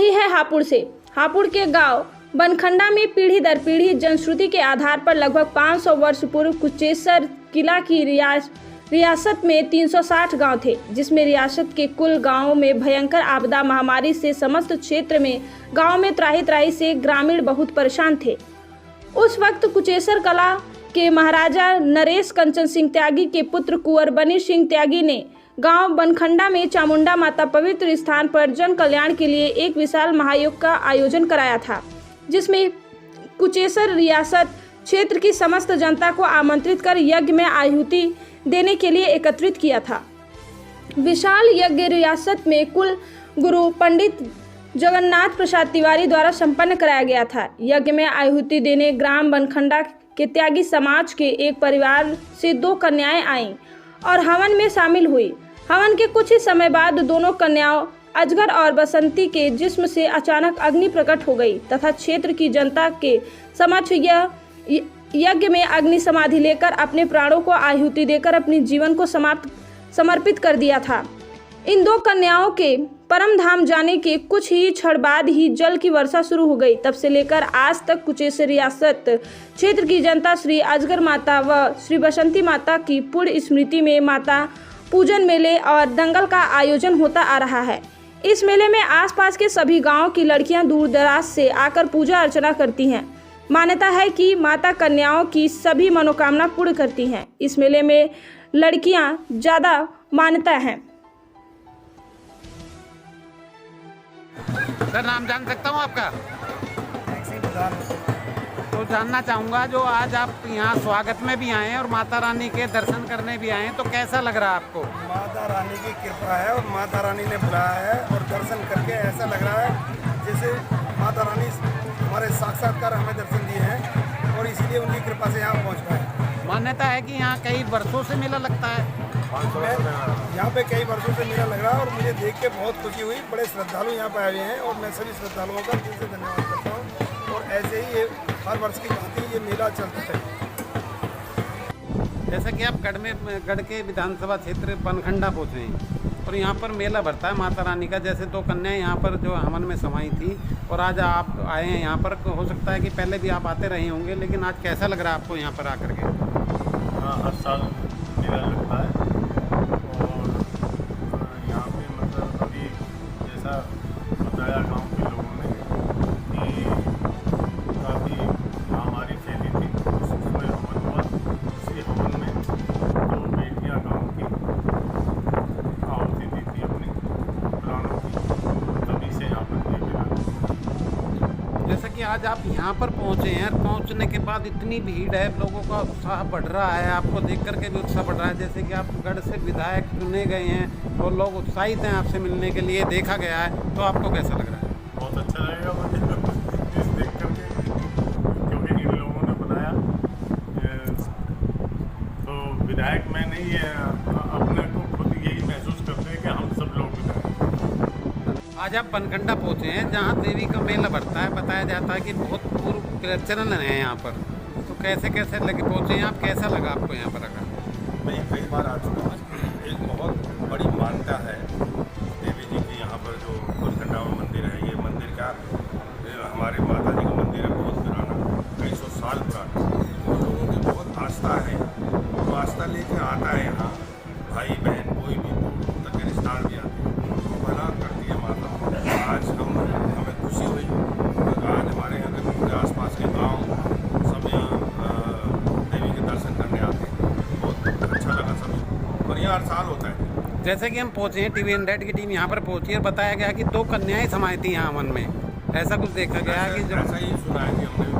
जुड़ी है हापुड़ से। हापुड़ के गांव बनखंडा में पीढ़ी दर पीढ़ी जनश्रुति के आधार पर लगभग 500 वर्ष पूर्व कुचेसर किला की रियासत में 360 गांव थे, जिसमें रियासत के कुल गांवों में भयंकर आपदा महामारी से समस्त क्षेत्र में गांव में त्राही त्राही से ग्रामीण बहुत परेशान थे। उस वक्त कुचेसर कला के महाराजा नरेश कंचन सिंह त्यागी के पुत्र कुंवर बनी सिंह त्यागी ने गांव बनखंडा में चामुंडा माता पवित्र स्थान पर जन कल्याण के लिए एक विशाल महायोग का आयोजन कराया था, जिसमें कुचेसर रियासत क्षेत्र की समस्त जनता को आमंत्रित कर यज्ञ में आहुति देने के लिए एकत्रित किया था। विशाल यज्ञ रियासत में कुल गुरु पंडित जगन्नाथ प्रसाद तिवारी द्वारा संपन्न कराया गया था। यज्ञ में आहुति देने ग्राम बनखंडा के त्यागी समाज के एक परिवार से 2 कन्याएं आईं और हवन में शामिल हुई। हवन के कुछ ही समय बाद दोनों कन्याओं अजगर और बसंती के जिस्म से अचानक अग्नि प्रकट हो गई तथा क्षेत्र की जनता के समक्ष यह यज्ञ में अग्नि समाधि लेकर अपने प्राणों को आहुति देकर अपने जीवन को समर्पित कर दिया था। इन 2 कन्याओं के परम धाम जाने के कुछ ही क्षण बाद ही जल की वर्षा शुरू हो गई। तब से लेकर आज तक कुचेसर रियासत क्षेत्र की जनता श्री अजगर माता व श्री बसंती माता की पुण्य स्मृति में माता पूजन मेले और दंगल का आयोजन होता आ रहा है। इस मेले में आसपास के सभी गांवों की लड़कियां दूर दराज से आकर पूजा अर्चना करती हैं। मान्यता है कि माता कन्याओं की सभी मनोकामना पूर्ण करती हैं। इस मेले में लड़कियां ज़्यादा मान्यता है। सर, नाम जान सकता हूँ आपका? तो जानना चाहूँगा, जो आज आप यहाँ स्वागत में भी आए हैं और माता रानी के दर्शन करने भी आए हैं, तो कैसा लग रहा है आपको? माता रानी की कृपा है और माता रानी ने बुलाया है और दर्शन करके ऐसा लग रहा है जैसे माता रानी हमारे साक्षात्कार हमें दर्शन दिए हैं और इसीलिए उनकी कृपा से यहाँ पहुँच पाए। मान्यता है कि यहाँ कई वर्षों से मेला लगता है। यहाँ पे कई वर्षों से मेला लग रहा है और मुझे देख के बहुत खुशी हुई। बड़े श्रद्धालु यहाँ पे आए हुए हैं और मैं सभी श्रद्धालुओं का दिल से धन्यवाद करता हूँ। और ऐसे ही ये हर वर्ष की भांति ये मेला चलता है। जैसे कि आप गढ़ के विधानसभा क्षेत्र बनखंडा पहुँचे हैं और यहाँ पर मेला भरता है माता रानी का। जैसे 2 कन्याएं यहाँ पर जो हवन में समाई थी और आज आप आए हैं यहाँ पर। हो सकता है कि पहले भी आप आते रहे होंगे, लेकिन आज कैसा लग रहा है आपको यहाँ पर आकर के? हाँ, हर साल मेला लगता है और यहाँ पे मतलब अभी जैसा बताया गांव के लोगों ने कि काफ़ी महामारी फैली थी, उसमें हवन हुआ। उसी हवन में 2 बेटियाँ गांव की आहुति दी थी अपनी प्राणों की, तभी से यहाँ पर ये मेला। जैसा कि आज आप यहाँ पर पहुँचे हैं, पहुँचने के बाद इतनी भीड़ है, लोगों का उत्साह बढ़ रहा है, आपको देख करके भी उत्साह बढ़ रहा है। जैसे कि आप गढ़ से विधायक चुने गए हैं और लोग उत्साहित हैं आपसे मिलने के लिए, देखा गया है, तो आपको कैसा लग रहा है? बहुत अच्छा लगेगा मुझे इस देख करके, क्योंकि इन लोगों ने बनाया। तो विधायक में नहीं है, अपने को खुद यही महसूस करते हैं कि हम सब लोग विधायक। आज आप बनखंडा पहुँचे हैं जहाँ देवी का मेला भरता है। बताया जाता है कि बहुत पूर्व प्रचलन है यहाँ पर, तो कैसे कैसे लगे पहुँचे हैं आप? कैसा लगा आपको यहाँ पर आकर? मैं कई बार आ चुका हूँ। एक बहुत बड़ी मान्यता है देवी जी की यहाँ पर जो बनखंडा में मंदिर है। ये मंदिर का हमारे माता जी का मंदिर है, बहुत पुराना, कई सौ साल पुराना। और लोगों की बहुत आस्था है, वो आस्था लेकर आता है यहाँ। भाई बहन कोई भी दूर तक रिश्तेदार भी आते हैं, उनको भला करती है माता। आज हमें खुशी हुई, आज हमारे यहाँ आसपास के गाँव सब यहाँ देवी के दर्शन करने आते हैं। बहुत अच्छा लगा सभी, और यहाँ हर साल होता है। जैसे कि हम पहुँचे हैं, TV 100 की टीम यहाँ पर पहुँची और बताया गया कि 2 कन्याएं समाई थी यहाँ हवन में। ऐसा कुछ देखा गया है कि ऐसा ही सुना है कि हमने